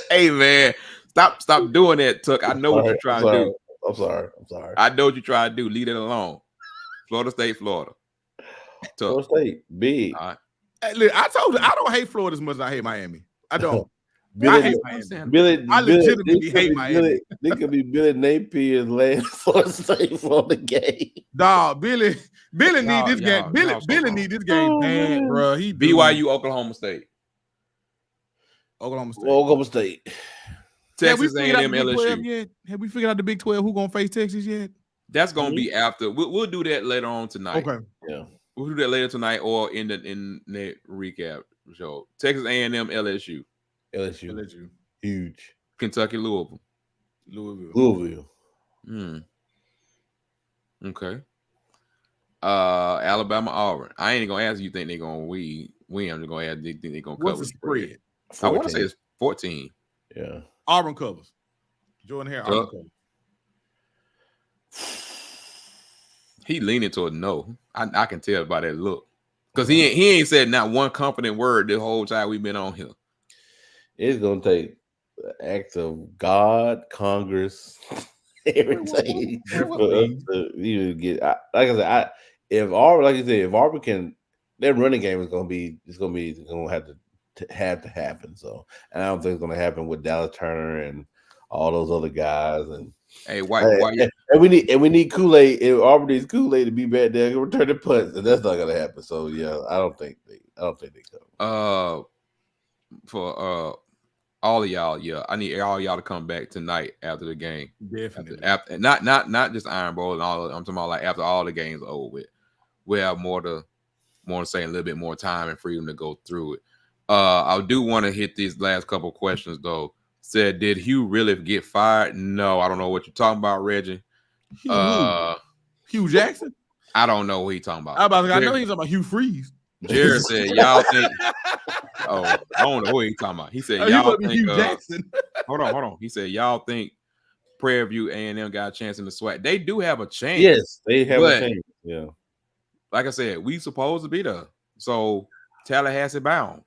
Hey man, stop doing that, Tuck. I know what you're trying to do. I'm sorry. I know what you're trying to do. Leave it alone. Florida State, Florida. Tuck. Florida State, big. All right. Hey, look, I told you I don't hate Florida as much as I hate Miami. I don't. I legitimately hate Miami. This could be Billy Napier's last Florida State for the game. Dog, Billy need this game. Billy need this game bad, bro. He BYU, Oklahoma State. Oklahoma State. Texas A&M, LSU. Have we figured out the Big 12 who gonna face Texas yet? That's gonna be after. We'll do that later on tonight. Okay. Yeah. We'll do that later tonight or in the recap show. Texas A&M, LSU. Huge. Kentucky, Louisville. Okay. Alabama, Auburn. I ain't gonna ask you think they're gonna win. I'm just gonna ask you think they're gonna cover. What's the spread? I want to say it's 14. Yeah. Auburn covers. Jordan Hare, Auburn covers. He leaning toward no. I can tell by that look. Because he ain't said not one confident word the whole time we've been on here. It's gonna take the act of God, Congress, everything for us to even get. Like I said, if Auburn can, their running game is gonna have to happen. So, and I don't think it's gonna happen with Dallas Turner and all those other guys. And hey, and we need Kool-Aid. And Auburn needs Kool-Aid to be back there and return the punts, and that's not gonna happen. So yeah, I don't think they come. For all of y'all, yeah, I need all y'all to come back tonight after the game. Definitely. After not just Iron Bowl and all. I'm talking about like after all the games are over with. We have more to say, a little bit more time and freedom to go through it. I do want to hit these last couple questions though. Said, did Hugh really get fired? No, I don't know what you're talking about, Reggie. Hugh Jackson? I don't know what he's talking about. I know he's talking about Hugh Freeze. Jared said, y'all think. Oh, I don't know what he's talking about. He said, y'all think. Hugh Jackson. Hold on. He said, y'all think Prairie View A&M got a chance in the SWAC? They do have a chance. Yes, they have a chance. Yeah. Like I said, we supposed to be there. So Tallahassee bound.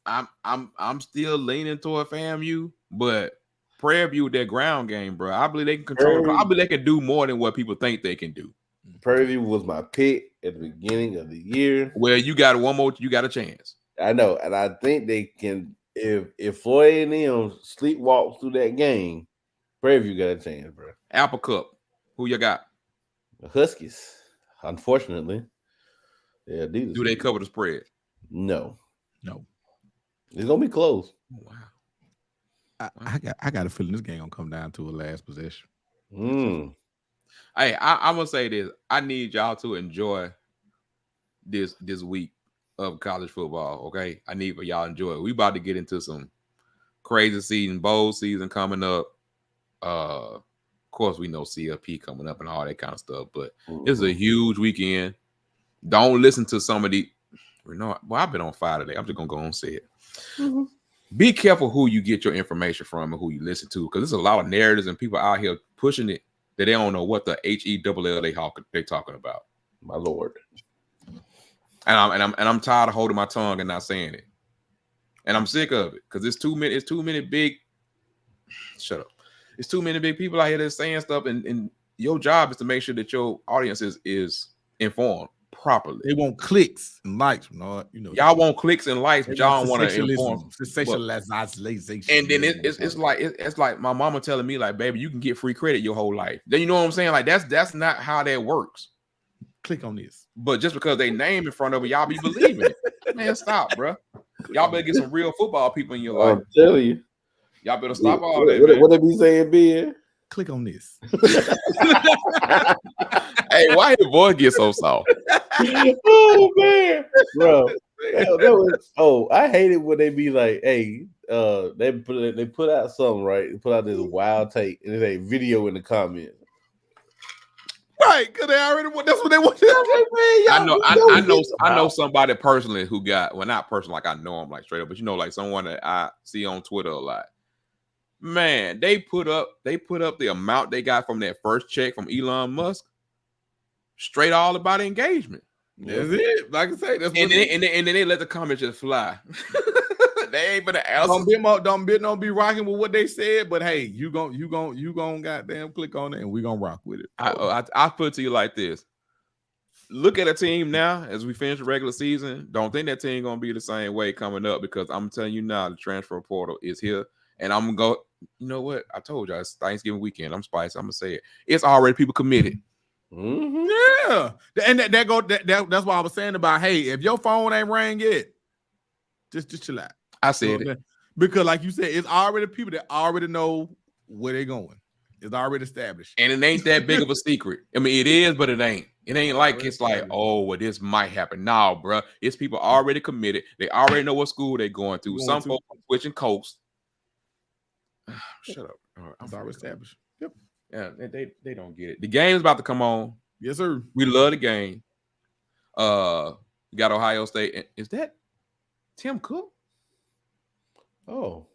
I'm still leaning toward FAMU, but Prairie View with their ground game, bro. I believe they can control. I believe they can do more than what people think they can do. Prairie View was my pick at the beginning of the year. Well, you got one more. You got a chance. I know, and I think they can. If Florida A&M sleepwalks through that game, Prairie View got a chance, bro. Apple Cup. Who you got? The Huskies. Unfortunately, yeah. Do they cover the spread? No. It's gonna be close. Wow. I got a feeling this game gonna come down to a last possession. Hey, I'm gonna say this. I need y'all to enjoy this week of college football. Okay, I need for y'all to enjoy it. We about to get into some crazy season, bowl season coming up. Of course, we know CFP coming up and all that kind of stuff. But it's a huge weekend. Don't listen to some of the. Well, I've been on fire today. I'm just gonna go on and say it. be careful who you get your information from and who you listen to, because there's a lot of narratives and people out here pushing it that they don't know what the HELL they talking about. My Lord. And I'm tired of holding my tongue and not saying it. And I'm sick of it because it's too many big. Shut up. It's too many big people out here that's saying stuff, and your job is to make sure that your audience is informed properly. They want clicks and likes, y'all want clicks and likes, but y'all don't want to inform. Sensationalization. And then it's like my mama telling me, like, baby, you can get free credit your whole life. Then you know what I'm saying? Like that's not how that works. Click on this. But just because they name in front of it, y'all be believing it. Man, stop, bro. Y'all better get some real football people in your life. I'm telling you. Y'all better stop all that. What they be saying, Ben? Click on this. Hey, why your voice get so soft? Oh man, bro. I hate it when they be like, hey, they put out something, right? They put out this wild take and there's a video in the comments. Right, because they already want. That's what they want. I know somebody personally who got, well, not personally, like I know him like straight up, but like someone that I see on Twitter a lot. Man, they put up the amount they got from that first check from Elon Musk, straight all about engagement. That's it. Like I say, that's and then they let the comments just fly. They ain't gonna ask. Don't be rocking with what they said, but hey, you gon' goddamn click on it, and we gonna rock with it. I put it to you like this: look at a team now as we finish the regular season. Don't think that team gonna be the same way coming up, because I'm telling you now, the transfer portal is here, and I'm gonna go. You know what? I told you it's Thanksgiving weekend. I'm spicy. I'm gonna say it. It's already people committed. Mm-hmm. Yeah, and that's why I was saying about, hey, if your phone ain't rang yet, just chill out. I said it because, like you said, it's already people that already know where they're going. It's already established, and it ain't that big of a secret. I mean, it is, but it ain't. It ain't like it's like, oh, well, this might happen. No, bro, it's people already committed. They already know what school they're going to. Some folks switching coasts. Shut up. It's already established. Yep. Yeah, they don't get it. The game's about to come on. Yes, sir. We love the game. We got Ohio State. Is that Tim Cook? Oh,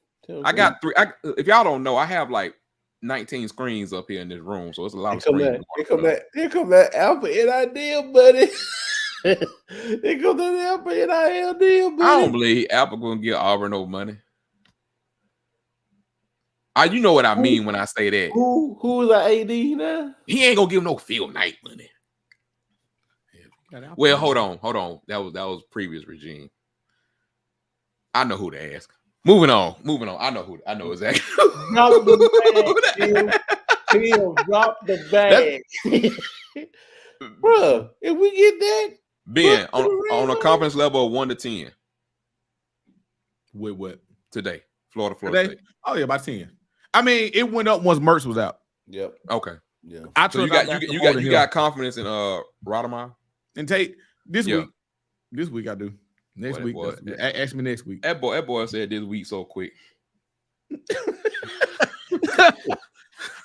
I got 3. If y'all don't know, I have like 19 screens up here in this room, so it's a lot of screens. Here come that Alpha NIL, buddy. Here come that Alpha NIL deal, buddy. I don't believe Apple gonna give Auburn no money. You know what I mean when I say that. Who's the AD now? He ain't gonna give no field night money. Well, hold on. That was previous regime. I know who to ask. Moving on. I know exactly. Drop the bag. Drop the bag. Bro, if we get that, Ben, on a confidence level of 1 to 10. With what? Today. Florida State. Oh yeah, by 10. I mean, it went up once Mertz was out. Yep. Okay. Yeah. So you got confidence in Rademeyer? And Tate this week. This week I do. Next week. Ask me next week. That boy said this week so quick.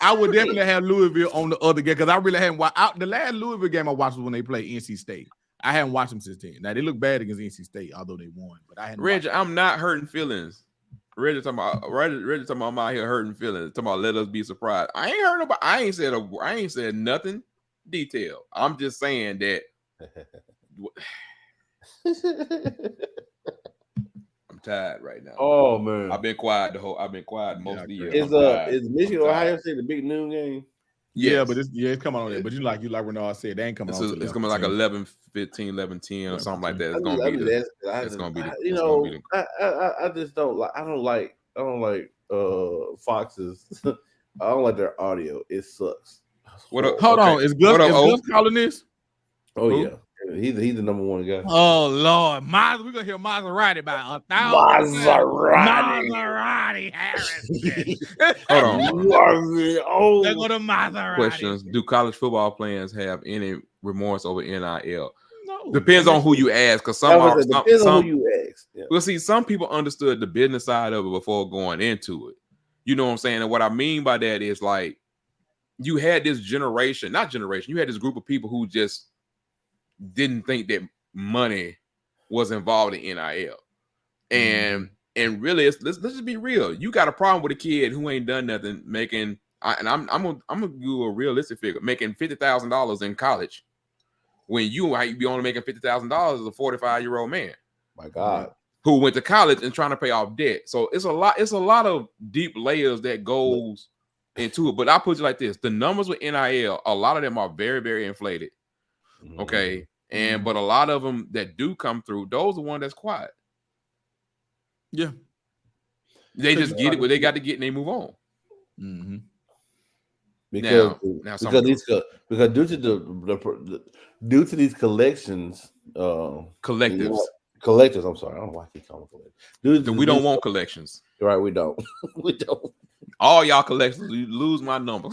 I would definitely have Louisville on the other game, because I really hadn't watched. The last Louisville game I watched was when they played NC State. I hadn't watched them since then. Now they look bad against NC State, although they won. But I hadn't. Reggie, I'm not hurting feelings. Reggie talking about I'm out here hurting feelings. Talking about let us be surprised. I ain't heard about. I ain't said nothing detailed. I'm just saying that. I'm tired right now. Oh man, I've been quiet most of the year. Is Michigan Ohio State the big noon game? Yeah, but it's coming on there. But you like Renard said, they ain't coming on. It's coming like 11-15, 11-10 or something like that. It's gonna be. I just don't like. I don't like Fox's. I don't like their audio. It sucks. Hold on. Is Gus calling this? Oh yeah. He's the number one guy. Oh Lord, we're gonna hear Maserati by 1,000. Maserati Harris. Hold on. They go to Maserati. Questions: do college football players have any remorse over NIL? No. Depends on who you ask, because some who you ask. Yeah. Well, see, some people understood the business side of it before going into it. You know what I'm saying? And what I mean by that is, like, you had this you had this group of people who just didn't think that money was involved in NIL. And And really, let's just be real. You got a problem with a kid who ain't done nothing, making, and I'm gonna do a realistic figure, making $50,000 in college, when you might be only making $50,000 as a 45-year-old man. My God, who went to college and trying to pay off debt. So it's a lot of deep layers that goes into it. But I'll put it like this: the numbers with NIL, a lot of them are very, very inflated. Okay. But a lot of them that do come through, those are the ones that's quiet. Yeah. They just get it, but they got to get and they move on. Mm-hmm. Because due to these collections, collectives. Collectors, I'm sorry, I don't know why I keep calling collectors. We don't want collections. Right, we don't. We don't. All y'all collections, you lose my number.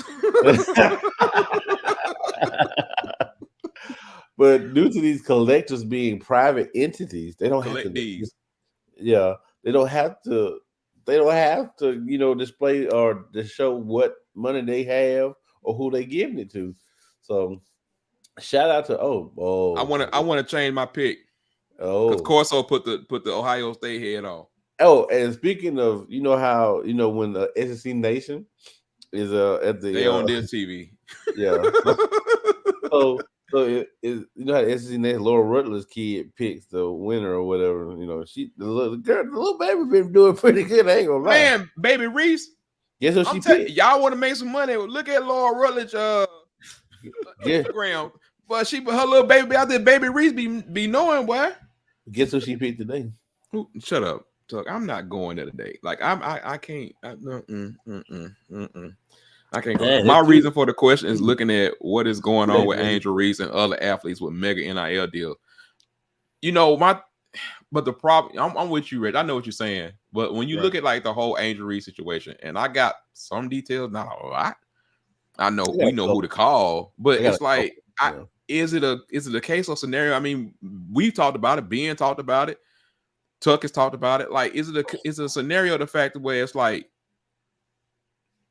But due to these collectors being private entities, they don't have to. These. Yeah, they don't have to. They don't have to, display or to show what money they have or who they giving it to. So, shout out to I want to change my pick. Because Corso put the Ohio State head on. Oh, and speaking of, how when the SEC Nation is at the they on this TV. Yeah. so it is, how the SEC Nation, Laura Rutler's kid picks the winner or whatever. The little baby been doing pretty good. I ain't gonna lie. Man, baby Reese. Guess what she picked? Y'all want to make some money? Look at Laura Rutledge Instagram. But her little baby out there, baby Reese be knowing, boy. Guess who she picked today? Shut up, Tuck. I'm not going there today. Like I can't. I can't go. My reason for the question is looking at what is going on with Angel Reese and other athletes with mega NIL deals. But the problem, I'm with you, Rich. I know what you're saying. But when you look at like the whole Angel Reese situation, and I got some details, not a lot. I know we know who to call, but it's like is it a case or scenario? I mean, we've talked about it. Ben talked about it. Tuck has talked about it. Like, is it a scenario of the fact where it's like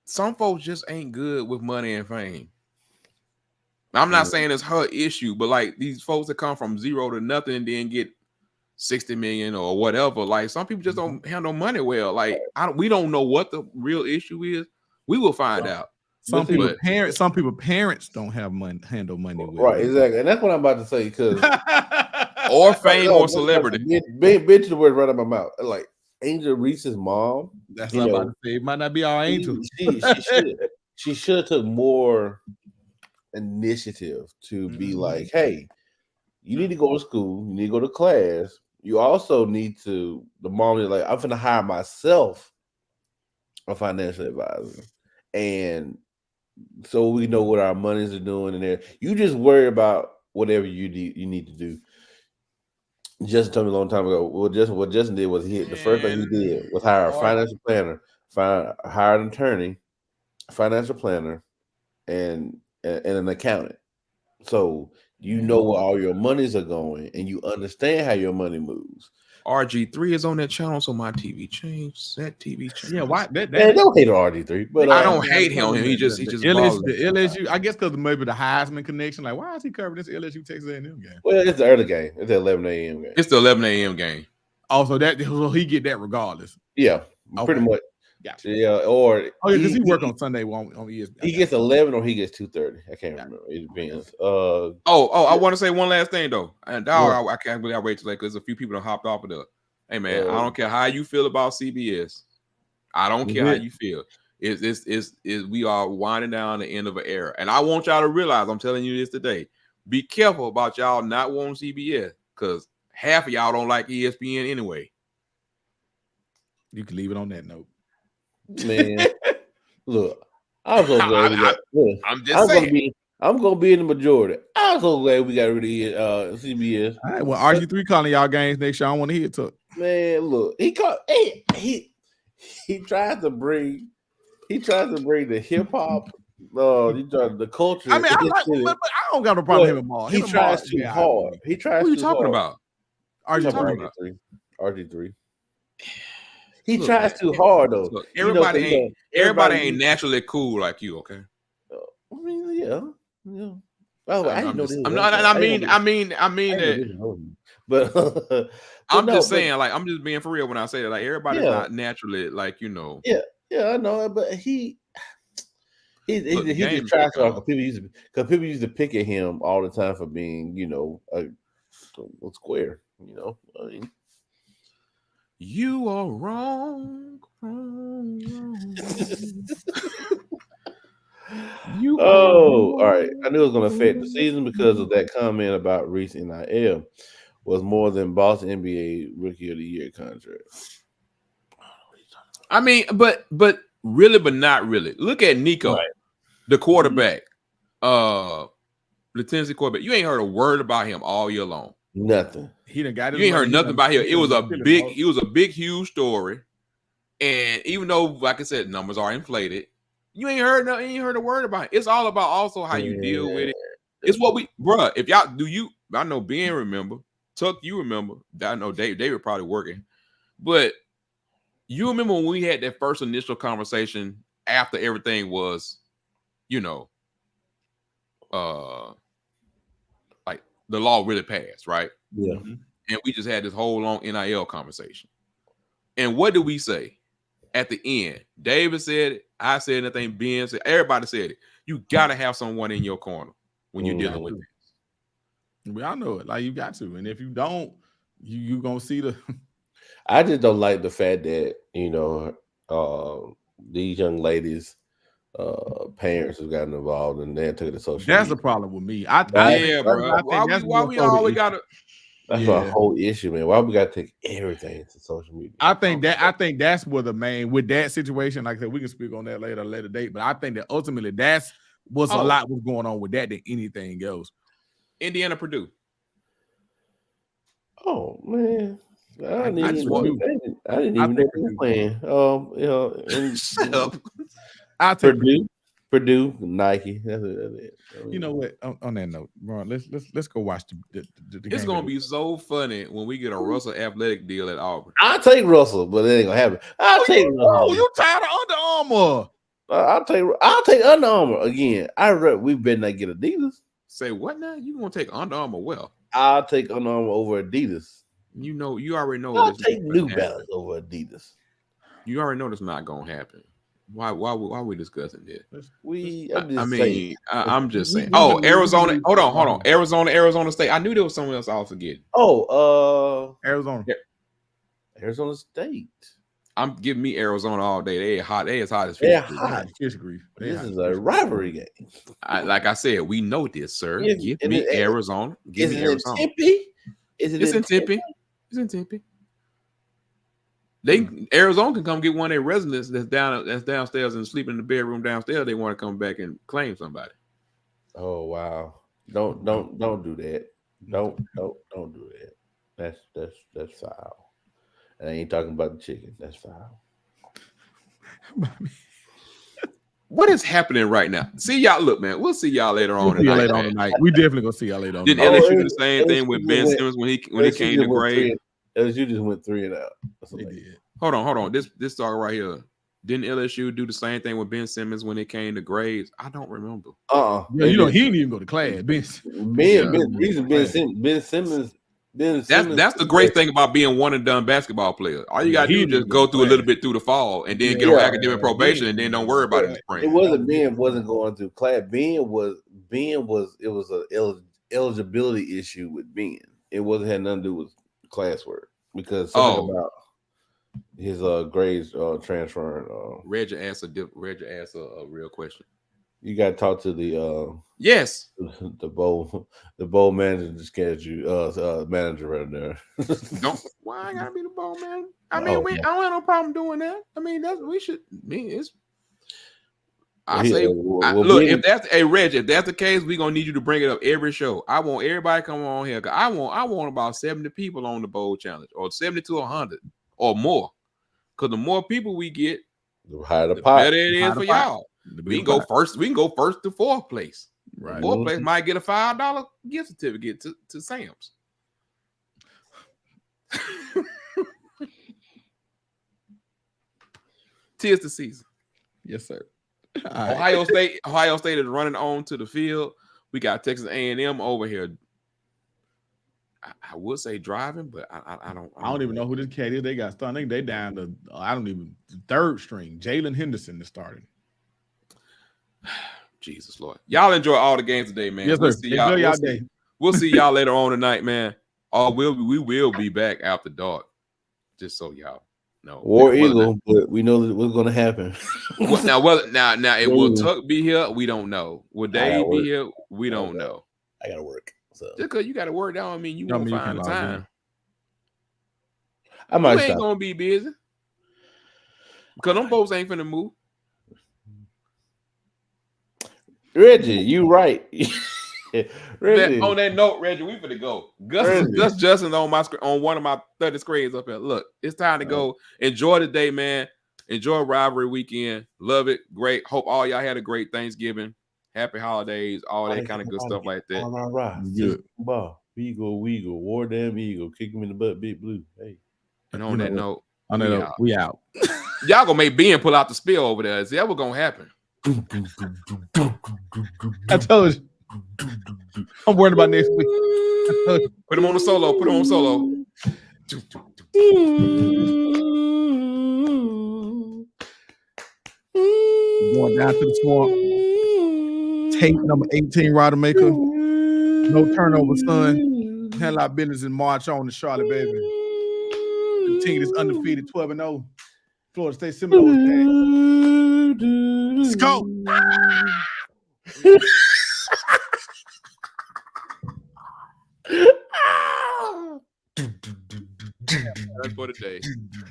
some folks just ain't good with money and fame? I'm not saying it's her issue, but like these folks that come from zero to nothing and then get 60 million or whatever. Like some people just don't handle money well. Like we don't know what the real issue is. We will find out. Some people parents don't have money, handle money well. Right, exactly. And that's what I'm about to say, because or fame or celebrity. Been to the word right out of my mouth. Like Angel Reese's mom. That's what I'm about to say. It might not be our Angel. She should have took more initiative to be like, hey, you need to go to school, you need to go to class. You also need to, the mom is like, I'm gonna hire myself a financial advisor. And so we know what our monies are doing in there. You just worry about whatever you need to do. Justin told me a long time ago. What Justin did was the first thing he did was hire a financial planner, hire an attorney, financial planner, and an accountant. So you know where all your monies are going, and you understand how your money moves. RG3 is on that channel, so my TV changed. That TV changed. Yeah, why? Man, don't hate RG3, but I don't hate him. He just the LSU. I guess because maybe the Heisman connection. Like, why is he covering this LSU Texas A&M game? Well, it's the early game. It's the 11 a.m. game. It's the 11 a.m. game. Also, so he get that regardless. Yeah, pretty much. Gotcha. Yeah, or because he work on Sunday on ESPN. He gets 11 or he gets 2:30. I can't remember. It depends. I want to say one last thing though, and I can't believe I wait till because a few people have hopped off of the. Hey man, I don't care how you feel about CBS. I don't care how you feel. We are winding down the end of an era, and I want y'all to realize. I'm telling you this today. Be careful about y'all not wanting CBS because half of y'all don't like ESPN anyway. You can leave it on that note. Man, look, I'm so glad I'm just saying. I'm gonna be in the majority. I'm so glad we got rid of CBS. All right, well, RG3 calling y'all games next year. I don't want to hear it. Tuck. Man, look, he tries to bring the hip hop, the culture. I mean, but I don't got no problem with him all. He tries too hard. He tries. Who are you talking about? RG3. He tries too hard though. Look, everybody ain't naturally cool like you, okay? I mean, yeah. Oh, I didn't know this. I mean that. But I'm just saying, like, I'm just being for real when I say that. Like, everybody's not naturally like, Yeah, I know, but he's just trash talk because people used to pick at him all the time for being, a square. I mean, you are wrong. All right. I knew it was going to affect the season because of that comment about Reese NIL was more than Boss NBA Rookie of the Year contract. I mean, but really, but not really. Look at Nico, the quarterback, the Tennessee quarterback. You ain't heard a word about him all year long. Nothing. He done got. You ain't heard nothing about him. It was a big, huge story. And even though, like I said, numbers are inflated, you ain't heard a word about it. It's all about also how you deal with it. It's what bruh. If y'all I know Ben remember, Tuck, you remember. I know David probably working, but you remember when we had that first initial conversation after everything was, like the law really passed, right? Yeah. And we just had this whole long NIL conversation. And what did we say at the end? David said it. I said nothing. Ben said. Everybody said it. You got to have someone in your corner when you're dealing with this. We all know it. Like, you got to. And if you don't, you going to see the... I just don't like the fact that, these young ladies, parents have gotten involved and they took it to social media. That's the problem with me. Bro. Why we always got to... That's my whole issue, man. Why we got to take everything to social media? I think that's where the main, with that situation, like I said, we can speak on that later date, but I think that ultimately a lot was going on with that than anything else. Indiana, Purdue. Oh, man. I didn't even know they were playing. Shut up. I'll take Purdue, Nike. That's it. You know what? On that note, Ron, let's go watch the It's game. Gonna be so funny when we get a Russell Athletic deal at Auburn. I'll take Russell, but it ain't gonna happen. I'll take Russell. Oh, you tired of Under Armour? I'll take Under Armour again. We better not get Adidas. Say what now? You gonna take Under Armour? Well, I'll take Under Armour over Adidas. You already know. I'll take New Balance over Adidas. You already know that's not gonna happen. Why are we discussing this? I'm just saying. Oh, Arizona. Hold on. Arizona State. I knew there was someone else I was forgetting. Arizona State. I'm giving me Arizona all day. They hot. They as hot as fish. Fish grease. This is a rivalry game. Like I said, we know this, sir. Give me Arizona. Give me Arizona. It's in Tempe. It's in Tempe. Arizona can come get one of their residents that's downstairs and sleeping in the bedroom downstairs. They want to come back and claim somebody. Oh wow! Don't do that. Don't do that. That's foul. And I ain't talking about the chicken. That's foul. What is happening right now? See y'all. Look, man. We'll see y'all later on tonight. We definitely gonna see y'all later on. Did LSU do the same thing with Ben Simmons when he came to grade? LSU just went 3 and out. Hold on. This talk right here. Didn't LSU do the same thing with Ben Simmons when it came to grades? I don't remember. Yeah, he didn't even go to class. Ben Simmons. That's the great thing about being one and done basketball player. All you gotta do is just go through a little bit through the fall and then get on academic probation and then don't worry about it in the spring. It wasn't Ben wasn't going through class. Ben was it was an eligibility issue with Ben. It wasn't had nothing to do with classwork because something about his grades transferring. Reggie asked a real question. You got to talk to the yes the bowl manager to schedule manager right there. Why I gotta be the bowl manager? I mean, I don't have no problem doing that. I mean, we should. If that's the case, we're gonna need you to bring it up every show. I want everybody to come on here. I want about 70 people on the bowl challenge, or 70 to 100 or more. Because the more people we get, the higher the better it is for y'all. We can go first. We can go first to fourth place. Right. Fourth place might get a $5 gift certificate to Sam's. Tis the season. Yes, sir. Ohio State is running on to the field. We got Texas A&M over here. I would say driving, but I don't even know who this cat is. They got started. I think they down to third string. Jalen Henderson is starting. Jesus Lord, y'all enjoy all the games today, man. Yes, we'll sir. see y'all. Enjoy y'all day. We'll see y'all later on tonight, man. We will be back after dark. Just so y'all know. War Eagle, but we know that what's going to happen. Now will Tuck be here? We don't know. Will Dave be here? We don't know. I gotta work. So just because you gotta work, that don't mean you won't find the time. I might you ain't gonna be busy because them folks ain't finna move. Reggie, you right. Reggie. On that note, Reggie, we finna go. Gus Justin's on one of my 30 screens up here. Look, it's time to go. Enjoy the day, man. Enjoy Rivalry weekend. Love it. Great. Hope all y'all had a great Thanksgiving. Happy holidays. All that kind of good stuff like that. All right. Good. Ball. We go. War damn Eagle. Kick him in the butt, Big Blue. Hey. And on that note, we out. Y'all gonna make Ben pull out the spill over there. Is that what gonna happen? I told you. I'm worried about next week. Put him on the solo. Going down to the swamp. Tape number 18, Rodemaker. No turnover, son. Handle our business and march on to Charlotte, baby. The team is undefeated, 12-0. Florida State Seminoles. Let's go. That's for the day.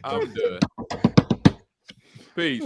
I'm done. Peace.